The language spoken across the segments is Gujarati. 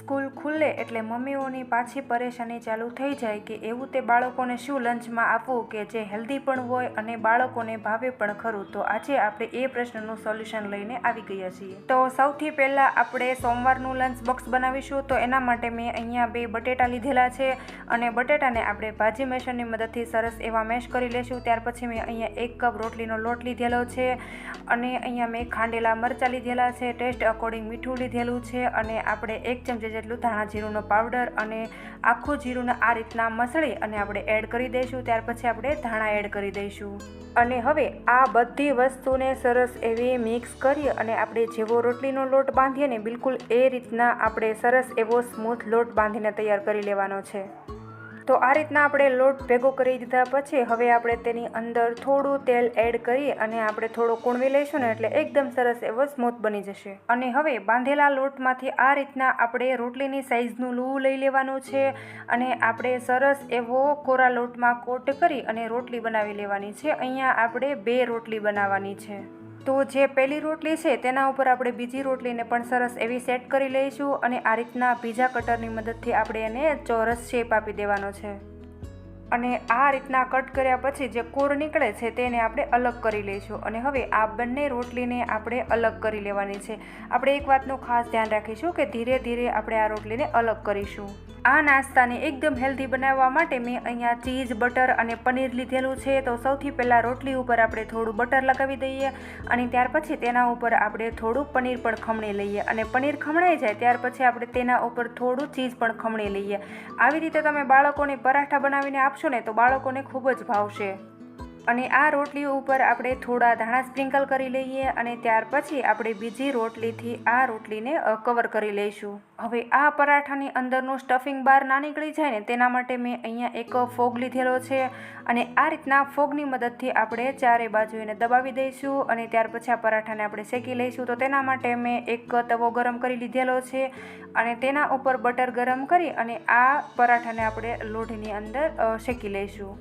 સ્કૂલ ખુલ્લે એટલે મમ્મીઓની પાછી પરેશાની ચાલુ થઈ જાય કે એવું તે બાળકોને શું લંચમાં આપવું કે જે હેલ્ધી પણ હોય અને બાળકોને ભાવે પણ ખરું. તો આજે આપણે એ પ્રશ્નનું સોલ્યુશન લઈને આવી ગયા છીએ. તો સૌથી પહેલાં આપણે સોમવારનું લંચ બોક્સ બનાવીશું. તો એના માટે મેં અહીંયા 2 બટેટા લીધેલા છે અને બટેટાને આપણે ભાજી મેશરની મદદથી સરસ એવા મેશ કરી લેશું. ત્યાર પછી મેં અહીંયા 1 કપ રોટલીનો લોટ લીધેલો છે અને અહીંયા મેં ખાંડેલા મરચાં લીધેલા છે, ટેસ્ટ અકોર્ડિંગ મીઠું લીધેલું છે અને આપણે 1 ચમચી જેટલું ધાણા જીરુંનો પાવડર અને આખું જીરુંને આ રીતના મસળી અને આપણે એડ કરી દઈશું. ત્યાર પછી આપણે ધાણા એડ કરી દઈશું અને હવે આ બધી વસ્તુને સરસ એવી મિક્સ કરી અને આપણે જેવો રોટલીનો લોટ બાંધીએ ને બિલકુલ એ રીતના આપણે સરસ એવો સ્મૂથ લોટ બાંધીને તૈયાર કરી લેવાનો છે. તો આ રીતના આપણે લોટ ભેગો કરી દીધા પછી હવે આપણે તેની અંદર થોડું તેલ એડ કરી અને આપણે થોડો કૂણવી લઈશું ને એટલે એકદમ સરસ એવો સ્મૂથ બની જશે. અને હવે બાંધેલા લોટમાંથી આ રીતના આપણે રોટલીની સાઇઝનું લૂવું લઈ લેવાનું છે અને આપણે સરસ એવો કોરા લોટમાં કોટ કરી અને રોટલી બનાવી લેવાની છે. અહીંયા આપણે 2 રોટલી બનાવવાની છે. તો જે પહેલી રોટલી છે તેના ઉપર આપણે બીજી રોટલીને પણ સરસ એવી સેટ કરી લઈશું અને આ રીતના બીજા કટરની મદદથી આપણે એને ચોરસ શેપ આપી દેવાનો છે. અને આ રીતના કટ કર્યા પછી જે કોર નીકળે છે તેને આપણે અલગ કરી લઈશું અને હવે આ બંને રોટલીને આપણે અલગ કરી લેવાની છે. આપણે એક વાતનું ખાસ ધ્યાન રાખીશું કે ધીરે ધીરે આપણે આ રોટલીને અલગ કરીશું. આ નાસ્તાને એકદમ હેલ્ધી બનાવવા માટે મેં અહીંયા ચીઝ, બટર અને પનીર લીધેલું છે. તો સૌથી પહેલાં રોટલી ઉપર આપણે થોડું બટર લગાવી દઈએ અને ત્યાર પછી તેના ઉપર આપણે થોડું પનીર પણ ખમણી લઈએ અને પનીર ખમણાઈ જાય ત્યાર પછી આપણે તેના ઉપર થોડું ચીઝ પણ ખમણી લઈએ. આવી રીતે તમે બાળકોને પરાઠા બનાવીને આપશો ને તો બાળકોને ખૂબ જ ભાવશે. અને આ રોટલી ઉપર આપણે થોડા ધાણા સ્પ્રિંકલ કરી લઈએ અને ત્યાર પછી આપણે બીજી રોટલીથી આ રોટલીને કવર કરી લઈશું. હવે આ પરાઠાની અંદરનું સ્ટફિંગ બહાર ના નીકળી જાય ને તેના માટે મેં અહીંયા એક ફોગ લીધેલો છે અને આ રીતના ફોગની મદદથી આપણે ચારે બાજુ એને દબાવી દઈશું અને ત્યાર પછી આ પરાઠાને આપણે શેકી લઈશું. તો તેના માટે મેં એક તવો ગરમ કરી લીધેલો છે અને તેના ઉપર બટર ગરમ કરી અને આ પરાઠાને આપણે લોઢીની અંદર શેકી લઈશું.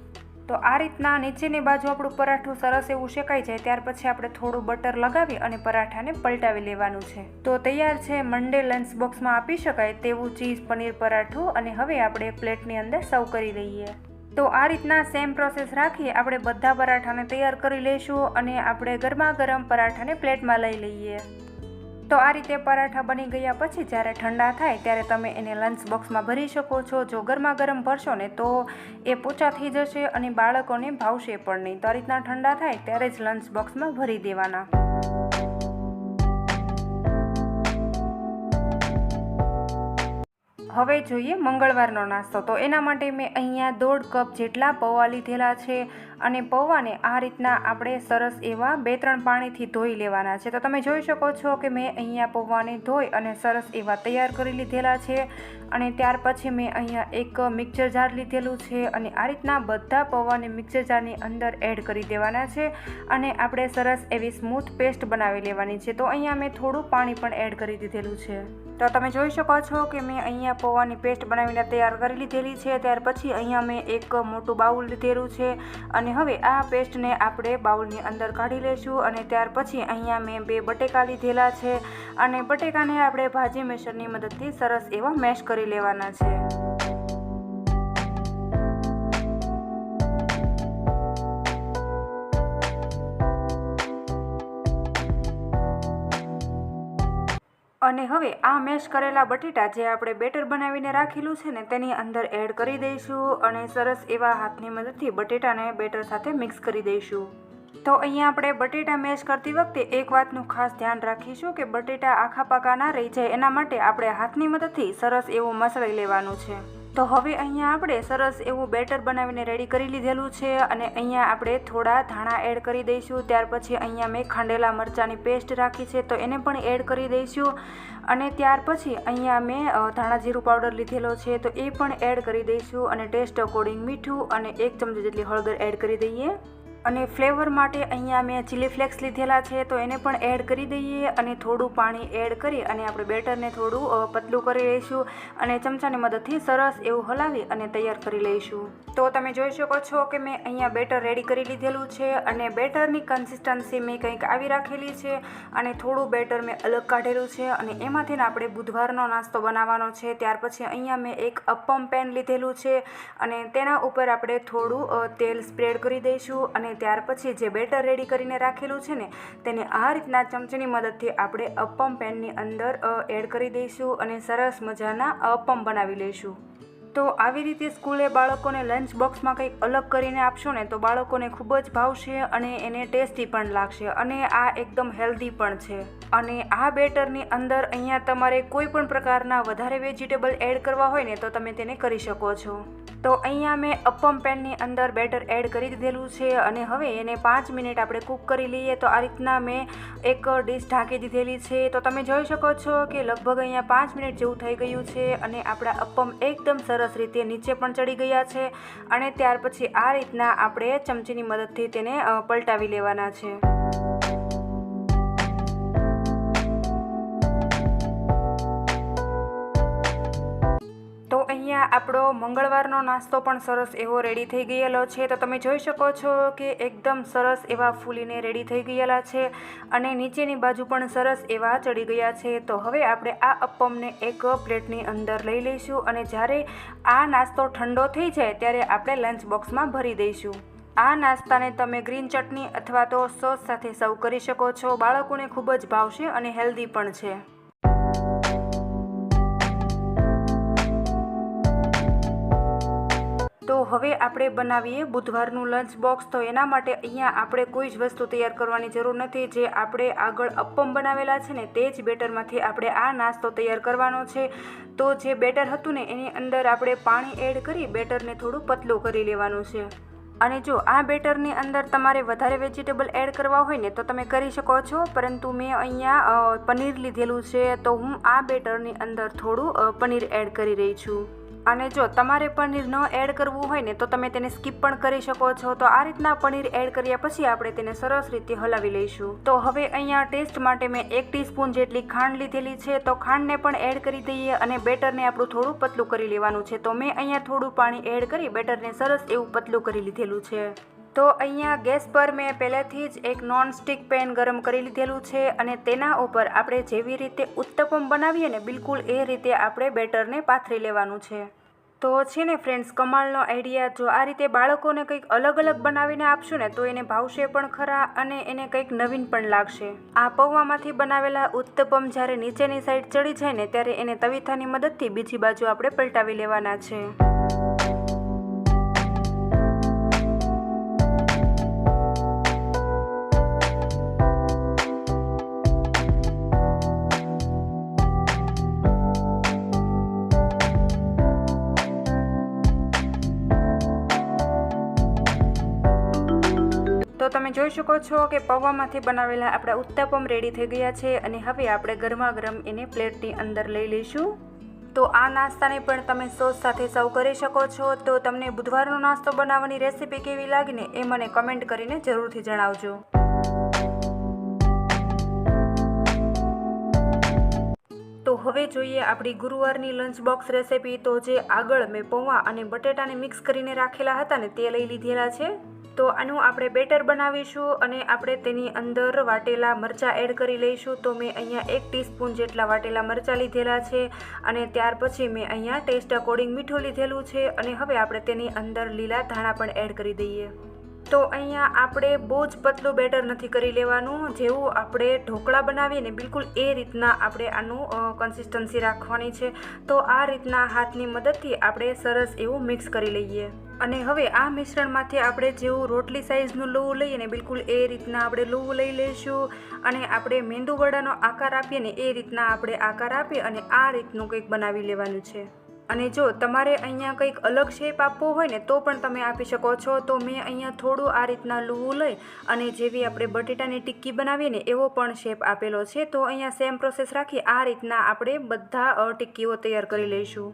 તો આ રીતના નીચેની બાજુ આપણું પરાઠું સરસ એવું શેકાઈ જાય ત્યાર પછી આપણે થોડું બટર લગાવી અને પરાઠાને પલટાવી લેવાનું છે. તો તૈયાર છે મંડે લંચ બોક્સમાં આપી શકાય તેવું ચીઝ પનીર પરાઠું. અને હવે આપણે પ્લેટની અંદર સર્વ કરી લઈએ. તો આ રીતના સેમ પ્રોસેસ રાખી આપણે બધા પરાઠાને તૈયાર કરી લઈશું અને આપણે ગરમા ગરમ પરાઠાને પ્લેટમાં લઈ લઈએ. તો આ રીતે પરાઠા બની ગયા પછી જ્યારે ઠંડા થાય ત્યારે તમે એને લંચ બોક્સમાં ભરી શકો છો. જો ગરમા ગરમ ભરશો ને તો એ પોચા થઈ જશે અને બાળકોને ભાવશે પણ નહીં. તો આ રીતના ઠંડા થાય ત્યારે જ લંચ બોક્સમાં ભરી દેવાના. હવે જોઈએ મંગળવારનો નાસ્તો. તો એના માટે મેં અહીંયા 1.5 કપ જેટલા પૌવા લીધેલા છે અને પૌવાને આ રીતના આપણે સરસ એવા 2-3 પાણીથી ધોઈ લેવાના છે. તો તમે જોઈ શકો છો કે મેં અહીંયા પૌવાને ધોઈ અને સરસ એવા તૈયાર કરી લીધેલા છે અને ત્યાર પછી મેં અહીંયા એક મિક્સર જાર લીધેલું છે અને આ રીતના બધા પૌવાને મિક્સર જારની અંદર એડ કરી દેવાના છે અને આપણે સરસ એવી સ્મૂથ પેસ્ટ બનાવી લેવાની છે. તો અહીંયા મેં થોડું પાણી પણ એડ કરી દીધેલું છે. તો તમે જોઈ શકો છો કે મેં અહીંયા પૌવાની પેસ્ટ બનાવીને તૈયાર કરી લીધેલી છે. ત્યાર પછી અહીંયા મેં એક મોટું બાઉલ લીધેલું છે અને હવે આ પેસ્ટને આપણે બાઉલની અંદર કાઢી લઈશું અને ત્યાર પછી અહીંયા મેં 2 બટેકા લીધેલા છે અને બટેકાને આપણે ભાજી મેશરની મદદથી સરસ એવા મેશ કરી લેવાના છે. અને હવે આ મેશ કરેલા બટેટા જે આપણે બેટર બનાવીને રાખેલું છે ને તેની અંદર એડ કરી દઈશું અને સરસ એવા હાથની મદદથી બટેટાને બેટર સાથે મિક્સ કરી દઈશું. તો અહીંયા આપણે બટેટા મેશ કરતી વખતે એક વાતનું ખાસ ધ્યાન રાખીશું કે બટેટા આખા પાકા ના રહી જાય એના માટે આપણે હાથની મદદથી સરસ એવું મસળી લેવાનું છે. તો હવે અહીંયા આપણે સરસ એવું બેટર બનાવીને રેડી કરી લીધેલું છે અને અહીંયા આપણે થોડા ધાણા એડ કરી દઈશું. ત્યાર પછી અહીંયા મેં ખાંડેલા મરચાંની પેસ્ટ રાખી છે તો એને પણ એડ કરી દઈશું અને ત્યાર પછી અહીંયા મેં ધાણા જીરું પાવડર લીધેલો છે તો એ પણ એડ કરી દઈશું અને ટેસ્ટ અકોર્ડિંગ મીઠું અને 1 ચમચી જેટલી હળદર એડ કરી દઈએ. અને ફ્લેવર માટે અહીંયા મેં ચીલી ફ્લેક્સ લીધેલા છે તો એને પણ એડ કરી દઈએ અને થોડું પાણી એડ કરી અને આપણે બેટરને થોડું પતલું કરી લઈશું અને ચમચાની મદદથી સરસ એવું હલાવી અને તૈયાર કરી લઈશું. તો તમે જોઈ શકો છો કે મેં અહીંયા બેટર રેડી કરી લીધેલું છે અને બેટરની કન્સિસ્ટન્સી મેં કંઈક આવી રાખેલી છે અને થોડું બેટર મેં અલગ કાઢેલું છે અને એમાંથી આપણે બુધવારનો નાસ્તો બનાવવાનો છે. ત્યાર પછી અહીંયા મેં એક અપમ પેન લીધેલું છે અને તેના ઉપર આપણે થોડું તેલ સ્પ્રેડ કરી દઈશું અને ત્યાર પછી જે બેટર રેડી કરીને રાખેલું છે ને તેને આ રીતના ચમચીની મદદથી આપણે અપમ પેનની અંદર એડ કરી દઈશું અને સરસ મજાના અપમ બનાવી લઈશું. તો આવી રીતે સ્કૂલે બાળકોને લંચ બોક્સમાં કંઈક અલગ કરીને આપશો ને તો બાળકોને ખૂબ જ ભાવશે અને એને ટેસ્ટી પણ લાગશે અને આ એકદમ હેલ્ધી પણ છે. અને આ બેટરની અંદર અહીંયા તમારે કોઈ પણ પ્રકારના વધારે વેજીટેબલ એડ કરવા હોય ને તો તમે તેને કરી શકો છો. તો અહીંયા મેં અપમ પેનની અંદર બેટર એડ કરી દીધેલું છે અને હવે એને 5 મિનિટ આપણે કૂક કરી લઈએ. તો આ રીતના મેં એક ડીશ ઢાંકી દીધેલી છે. તો તમે જોઈ શકો છો કે લગભગ અહીંયા 5 મિનિટ જેવું થઈ ગયું છે અને આપણા અપમ એકદમ સરસ રીતે નીચે પણ ચડી ગયા છે અને ત્યાર પછી આ રીતના આપણે ચમચીની મદદથી તેને પલટાવી લેવાના છે. તો અહીંયા આપણો મંગળવારનો નાસ્તો પણ સરસ એવો રેડી થઈ ગયેલો છે. તો તમે જોઈ શકો છો કે એકદમ સરસ એવા ફૂલીને રેડી થઈ ગયેલા છે અને નીચેની બાજુ પણ સરસ એવા ચડી ગયા છે. તો હવે આપણે આ અપમને એક પ્લેટની અંદર લઈ લઈશું અને જ્યારે આ નાસ્તો ઠંડો થઈ જાય ત્યારે આપણે લંચ બોક્સમાં ભરી દઈશું. આ નાસ્તાને તમે ગ્રીન ચટણી અથવા તો સોસ સાથે સર્વ કરી શકો છો. બાળકોને ખૂબ જ ભાવશે અને હેલ્ધી પણ છે. તો હવે આપણે બનાવીએ બુધવારનું લંચ બોક્સ. તો એના માટે અહીંયા આપણે કોઈ જ વસ્તુ તૈયાર કરવાની જરૂર નથી. જે આપણે આગળ અપમ બનાવેલા છે ને તે જ બેટરમાંથી આપણે આ નાસ્તો તૈયાર કરવાનો છે. તો જે બેટર હતું ને એની અંદર આપણે પાણી એડ કરી બેટરને થોડું પતલું કરી લેવાનું છે. અને જો આ બેટરની અંદર તમારે વધારે વેજીટેબલ એડ કરવા હોય ને તો તમે કરી શકો છો, પરંતુ મેં અહીંયા પનીર લીધેલું છે તો હું આ બેટરની અંદર થોડું પનીર એડ કરી રહી છું. અને જો તમારે પનીર ન એડ કરવું હોય ને તો તમે તેને સ્કીપ પણ કરી શકો છો. તો આ રીતના પનીર એડ કર્યા પછી આપણે તેને સરસ રીતે હલાવી લઈશું. તો હવે અહીંયા ટેસ્ટ માટે મેં 1 ટીસ્પૂન જેટલી ખાંડ લીધેલી છે. તો ખાંડને પણ એડ કરી દઈએ અને બેટરને આપણું થોડું પતલું કરી લેવાનું છે. તો મેં અહીંયા થોડું પાણી એડ કરી બેટરને સરસ એવું પતલું કરી લીધેલું છે. તો અહીંયા ગેસ પર મેં પહેલાંથી જ એક નોનસ્ટિક પેન ગરમ કરી લીધેલું છે અને તેના ઉપર આપણે જેવી રીતે ઉત્તપમ બનાવીએ ને બિલકુલ એ રીતે આપણે બેટરને પાથરી લેવાનું છે. તો છે ને ફ્રેન્ડ્સ, કમાલનો આઈડિયા. જો આ રીતે બાળકોને કંઈક અલગ અલગ બનાવીને આપશું ને તો એને ભાવશે પણ ખરા અને એને કંઈક નવીન પણ લાગશે. આ પૌવામાંથી બનાવેલા ઉત્તપમ જ્યારે નીચેની સાઈડ ચડી જાય ને ત્યારે એને તવીથાની મદદથી બીજી બાજુ આપણે પલટાવી લેવાના છે. તો તમે જોઈ શકો છો કે પૌવામાંથી બનાવેલા આપણા ઉત્તપમ રેડી થઈ ગયા છે અને હવે આપણે ગરમા ગરમ એને પ્લેટની અંદર લઈ લઈશું. તો આ નાસ્તાને પણ તમે સોસ સાથે સર્વ કરી શકો છો. તો તમને બુધવારનો નાસ્તો બનાવવાની રેસીપી કેવી લાગીને એ મને કમેન્ટ કરીને જરૂરથી જણાવજો. તો હવે જોઈએ આપણી ગુરુવારની લંચ બોક્સ રેસીપી. તો જે આગળ મેં પૌવા અને બટેટાને મિક્સ કરીને રાખેલા હતા ને તે લઈ લીધેલા છે. તો આનું આપણે બેટર બનાવીશું અને આપણે તેની અંદર વાટેલા મરચાં એડ કરી લઈશું. તો મેં અહીંયા 1 ટીસ્પૂન જેટલા વાટેલા મરચાં લીધેલા છે અને ત્યાર પછી મેં અહીંયા ટેસ્ટ અકોર્ડિંગ મીઠું લીધેલું છે અને હવે આપણે તેની અંદર લીલા ધાણા પણ એડ કરી દઈએ. તો અહીંયા આપણે બહુ જ પતલું બેટર નથી કરી લેવાનું. જેવું આપણે ઢોકળા બનાવીએ ને બિલકુલ એ રીતના આપણે આનું કન્સિસ્ટન્સી રાખવાની છે. તો આ રીતના હાથની મદદથી આપણે સરસ એવું મિક્સ કરી લઈએ અને હવે આ મિશ્રણમાંથી આપણે જેવું રોટલી સાઇઝનું લોવું લઈએ ને બિલકુલ એ રીતના આપણે લોવું લઈ લઈશું અને આપણે મેંદુવડાનો આકાર આપીએ ને એ રીતના આપણે આકાર આપી અને આ રીતનું કંઈક બનાવી લેવાનું છે. અને જો તમારે અહીંયા કંઈક અલગ શેપ આપવો હોય ને તો પણ તમે આપી શકો છો. તો મેં અહીંયા થોડું આ રીતના લૂવું લઈ અને જેવી આપણે બટેટાની ટિક્કી બનાવીએ ને એવો પણ શેપ આપેલો છે. તો અહીંયા સેમ પ્રોસેસ રાખી આ રીતના આપણે બધા ટિક્કીઓ તૈયાર કરી લઈશું.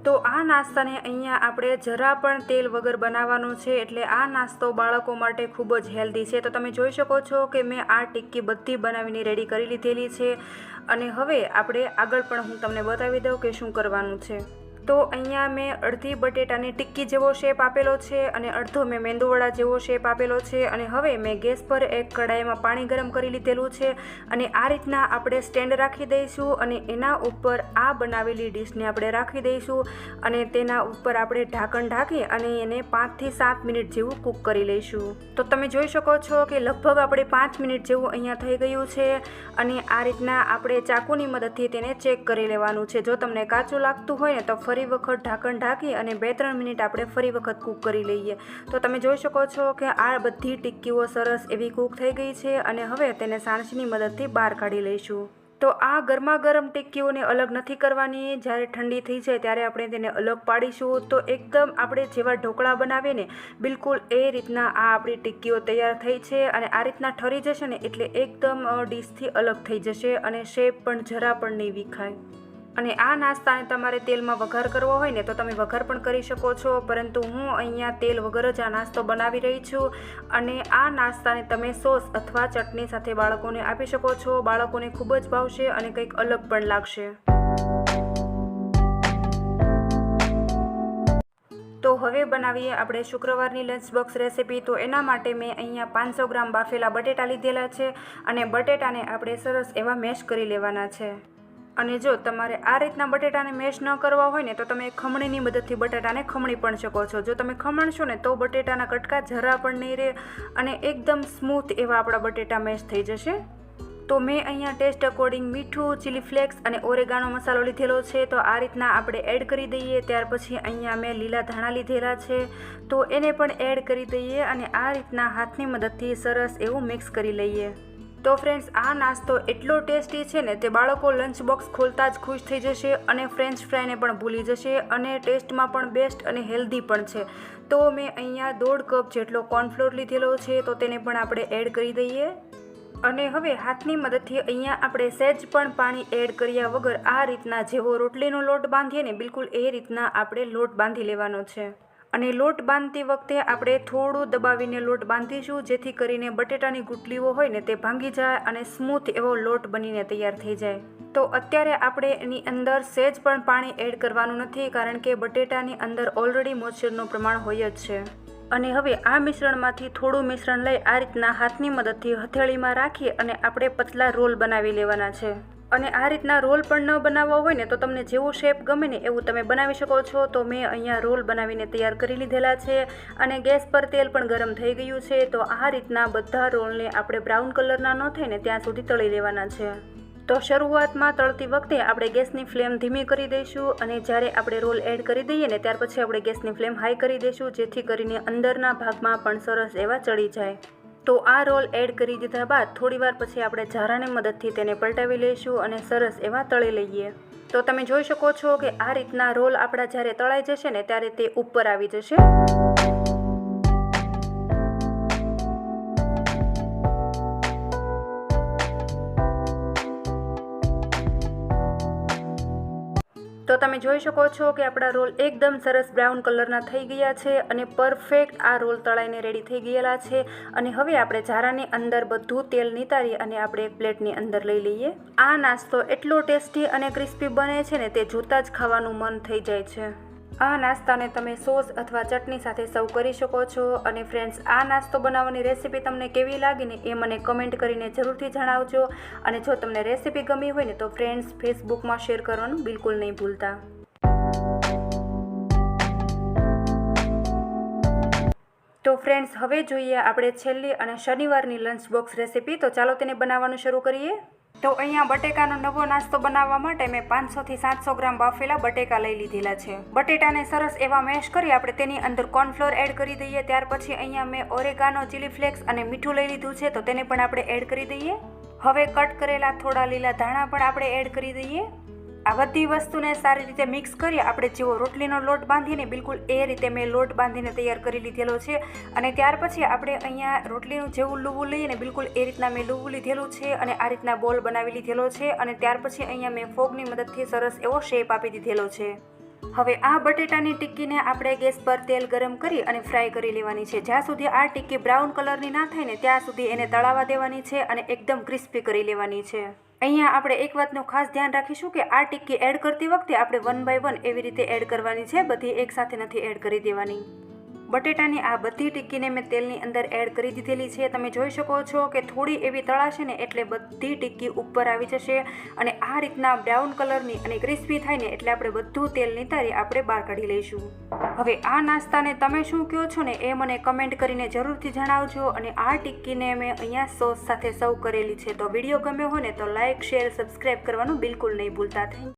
તો આ નાસ્તાને અહીંયા આપણે જરા પણ તેલ વગર બનાવવાનો છે, એટલે આ નાસ્તો બાળકો માટે ખૂબ જ હેલ્ધી છે. તો તમે જોઈ શકો છો કે મેં આ ટિક્કી બધી બનાવીને રેડી કરી લીધેલી છે. અને હવે આપણે આગળ પણ હું તમને બતાવી દઉં કે શું કરવાનું છે. તો અહીંયા મેં અડધી બટેટાની ટિક્કી જેવો શેપ આપેલો છે અને અડધો મેં મેંદુવડા જેવો શેપ આપેલો છે. અને હવે મેં ગેસ પર એક કઢાઈમાં પાણી ગરમ કરી લીધેલું છે અને આ રીતના આપણે સ્ટેન્ડ રાખી દઈશું અને એના ઉપર આ બનાવેલી ડીશને આપણે રાખી દઈશું અને તેના ઉપર આપણે ઢાંકણ ઢાંકી અને એને 5 થી 7 મિનિટ જેવું કૂક કરી લઈશું. તો તમે જોઈ શકો છો કે લગભગ આપણે 5 મિનિટ જેવું અહીંયા થઈ ગયું છે અને આ રીતના આપણે ચાકુની મદદથી તેને ચેક કરી લેવાનું છે. જો તમને કાચું લાગતું હોય ને તો ફરી વખત ઢાંકણ ઢાંકી અને 2-3 મિનિટ આપણે ફરી વખત કૂક કરી લઈએ. તો તમે જોઈ શકો છો કે આ બધી ટિક્કીઓ સરસ એવી કૂક થઈ ગઈ છે અને હવે તેને સાણસીની મદદથી બહાર કાઢી લઈશું. તો આ ગરમા ગરમ ટિક્કીઓને અલગ નથી કરવાની, જ્યારે ઠંડી થઈ જાય ત્યારે આપણે તેને અલગ પાડીશું. તો એકદમ આપણે જેવા ઢોકળા બનાવીએ ને બિલકુલ એ રીતના આ આપણી ટિક્કીઓ તૈયાર થઈ છે અને આ રીતના ઠરી જશે ને એટલે એકદમ ડીશથી અલગ થઈ જશે અને શેપ પણ જરા પણ નહીં વિખાય. અને આ નાસ્તાને તમારે તેલમાં વઘાર કરવો હોય ને તો તમે વઘાર પણ કરી શકો છો, પરંતુ હું અહીંયા તેલ વગર જ આ નાસ્તો બનાવી રહી છું. અને આ નાસ્તાને તમે સોસ અથવા ચટણી સાથે બાળકોને આપી શકો છો. બાળકોને ખૂબ જ ભાવશે અને કંઈક અલગ પણ લાગશે. તો હવે બનાવીએ આપણે શુક્રવારની લંચ બોક્સ રેસીપી. તો એના માટે મેં અહીંયા 500 ગ્રામ બાફેલા બટેટા લીધેલા છે અને બટેટાને આપણે સરસ એવા મેશ કરી લેવાના છે. અને જો તમારે આ રીતના બટેટાને મેશ ન કરવા હોય ને તો તમે ખમણીની મદદથી બટેટાને ખમણી પણ શકો છો. જો તમે ખમણશો ને તો બટેટાના કટકા જરા પણ નહીં રહે અને એકદમ સ્મૂથ એવા આપણા બટેટા મેશ થઈ જશે. તો મેં અહીંયા ટેસ્ટ અકોર્ડિંગ મીઠું, ચીલી ફ્લેક્સ અને ઓરેગાનો મસાલો લીધેલો છે. તો આ રીતના આપણે એડ કરી દઈએ. ત્યાર પછી અહીંયા મેં લીલા ધાણા લીધેલા છે તો એને પણ એડ કરી દઈએ અને આ રીતના હાથની મદદથી સરસ એવું મિક્સ કરી લઈએ. તો ફ્રેન્ડ્સ, આ નાસ્તો એટલો ટેસ્ટી છે ને તે બાળકો લંચ બોક્સ ખોલતા જ ખુશ થઈ જશે અને ફ્રેન્ચ ફ્રાઈને પણ ભૂલી જશે અને ટેસ્ટમાં પણ બેસ્ટ અને હેલ્ધી પણ છે. તો મેં અહીંયા 1.5 કપ જેટલો કોર્નફ્લોર લીધેલો છે તો તેને પણ આપણે એડ કરી દઈએ. અને હવે હાથની મદદથી અહીંયા આપણે સહેજ પણ પાણી એડ કર્યા વગર આ રીતના જેવો રોટલીનો લોટ બાંધીએ ને બિલકુલ એ રીતના આપણે લોટ બાંધી લેવાનો છે. અને લોટ બાંધતી વખતે આપણે થોડું દબાવીને લોટ બાંધીશું, જેથી કરીને બટેટાની ગુટલીઓ હોય ને તે ભાંગી જાય અને સ્મૂથ એવો લોટ બનીને તૈયાર થઈ જાય. તો અત્યારે આપણે એની અંદર સહેજ પણ પાણી એડ કરવાનું નથી, કારણ કે બટેટાની અંદર ઓલરેડી મોઇશ્ચરનું પ્રમાણ હોય જ છે. અને હવે આ મિશ્રણમાંથી થોડું મિશ્રણ લઈ આ રીતના હાથની મદદથી હથેળીમાં રાખી અને આપણે પતલા રોલ બનાવી લેવાના છે. અને આ રીતના રોલ પણ ન બનાવવા હોય ને તો તમને જેવો શેપ ગમે ને એવું તમે બનાવી શકો છો. તો મેં અહીંયા રોલ બનાવીને તૈયાર કરી લીધેલા છે અને ગેસ પર તેલ પણ ગરમ થઈ ગયું છે. તો આ રીતના બધા રોલને આપણે બ્રાઉન કલરના ન થાય ને ત્યાં સુધી તળી લેવાના છે. તો શરૂઆતમાં તળતી વખતે આપણે ગેસની ફ્લેમ ધીમી કરી દઈશું અને જ્યારે આપણે રોલ એડ કરી દઈએ ને ત્યાર પછી આપણે ગેસની ફ્લેમ હાઈ કરી દઈશું, જેથી કરીને અંદરના ભાગમાં પણ સરસ એવા ચડી જાય. તો આ રોલ એડ કરી દીધા બાદ થોડીવાર પછી આપણે ઝારાની મદદથી તેને પલટાવી લઈશું અને સરસ એવા તળી લઈએ. તો તમે જોઈ શકો છો કે આ રીતના રોલ આપણા જ્યારે તળાઈ જશે ને ત્યારે તે ઉપર આવી જશે. તો તમે જોઈ શકો છો કે આપણા રોલ એકદમ સરસ બ્રાઉન કલરના થઈ ગયા છે અને પરફેક્ટ આ રોલ તળાઈને રેડી થઈ ગયેલા છે. અને હવે આપણે ઝારાની અંદર બધું તેલ નિતારી અને આપણે એક પ્લેટની અંદર લઈ લઈએ. આ નાસ્તો એટલો ટેસ્ટી અને ક્રિસ્પી બને છે ને તે જોતાં જ ખાવાનું મન થઈ જાય છે. આ નાસ્તાને તમે સોસ અથવા ચટણી સાથે સર્વ કરી શકો છો. અને ફ્રેન્ડ્સ, આ નાસ્તો બનાવવાની રેસીપી તમને કેવી લાગી ને એ મને કમેન્ટ કરીને જરૂરથી જણાવજો. અને જો તમને રેસીપી ગમી હોય ને તો ફ્રેન્ડ્સ ફેસબુકમાં શેર કરવાનું બિલકુલ નહીં ભૂલતા. તો ફ્રેન્ડ્સ, હવે જોઈએ આપણે છેલ્લી અને શનિવારની લંચ બોક્સ રેસીપી. તો ચાલો તેને બનાવવાનું શરૂ કરીએ. તો અહીંયા બટેકાનો નવો નાસ્તો બનાવવા માટે મેં 500 થી 700 ગ્રામ બાફેલા બટેકા લઈ લીધેલા છે. બટેટાને સરસ એવા મેશ કરી આપણે તેની અંદર કોર્નફ્લોર એડ કરી દઈએ. ત્યાર પછી અહીંયા મેં ઓરેગાનો, ચીલી ફ્લેક્સ અને મીઠું લઈ લીધું છે તો તેને પણ આપણે એડ કરી દઈએ. હવે કટ કરેલા થોડા લીલા ધાણા પણ આપણે એડ કરી દઈએ. આ બધી વસ્તુને સારી રીતે મિક્સ કરી આપણે જેવો રોટલીનો લોટ બાંધીએ ને બિલકુલ એ રીતે મેં લોટ બાંધીને તૈયાર કરી લીધેલો છે. અને ત્યાર પછી આપણે અહીંયા રોટલીનું જેવું લૂવું લઈએ ને બિલકુલ એ રીતના મેં લૂવું લીધેલું છે અને આ રીતના બોલ બનાવી લીધેલો છે. અને ત્યાર પછી અહીંયા મેં ફોગની મદદથી સરસ એવો શેપ આપી દીધેલો છે. હવે આ બટેટાની ટિક્કીને આપણે ગેસ પર તેલ ગરમ કરી અને ફ્રાય કરી લેવાની છે. જ્યાં સુધી આ ટિક્કી બ્રાઉન કલરની ના થાય ને ત્યાં સુધી એને તળાવવા દેવાની છે અને એકદમ ક્રિસ્પી કરી લેવાની છે. અહીંયા આપણે એક વાતનું ખાસ ધ્યાન રાખીશું કે આ ટિક્કી એડ કરતી વખતે આપણે 1 બાય 1 એવી રીતે એડ કરવાની છે, બધી એકસાથે નથી એડ કરી દેવાની. બટેટાની આ બધી ટિક્કીને મેં તેલની અંદર એડ કરી દીધેલી છે. તમે જોઈ શકો છો કે થોડી એવી તળાશે ને એટલે બધી ટિક્કી ઉપર આવી જશે અને આ રીતના બ્રાઉન કલરની અને ક્રિસ્પી થાય ને એટલે આપણે બધું તેલ નિતારી આપણે બહાર કાઢી લઈશું. હવે આ નાસ્તાને તમે શું કહો છો ને એ મને કમેન્ટ કરીને જરૂરથી જણાવજો. અને આ ટિક્કીને મેં અહીંયા સોસ સાથે સર્વ કરેલી છે. તો વિડીયો ગમ્યો હોય ને તો લાઇક, શેર, સબસ્ક્રાઈબ કરવાનું બિલકુલ નહીં ભૂલતા. Thank you.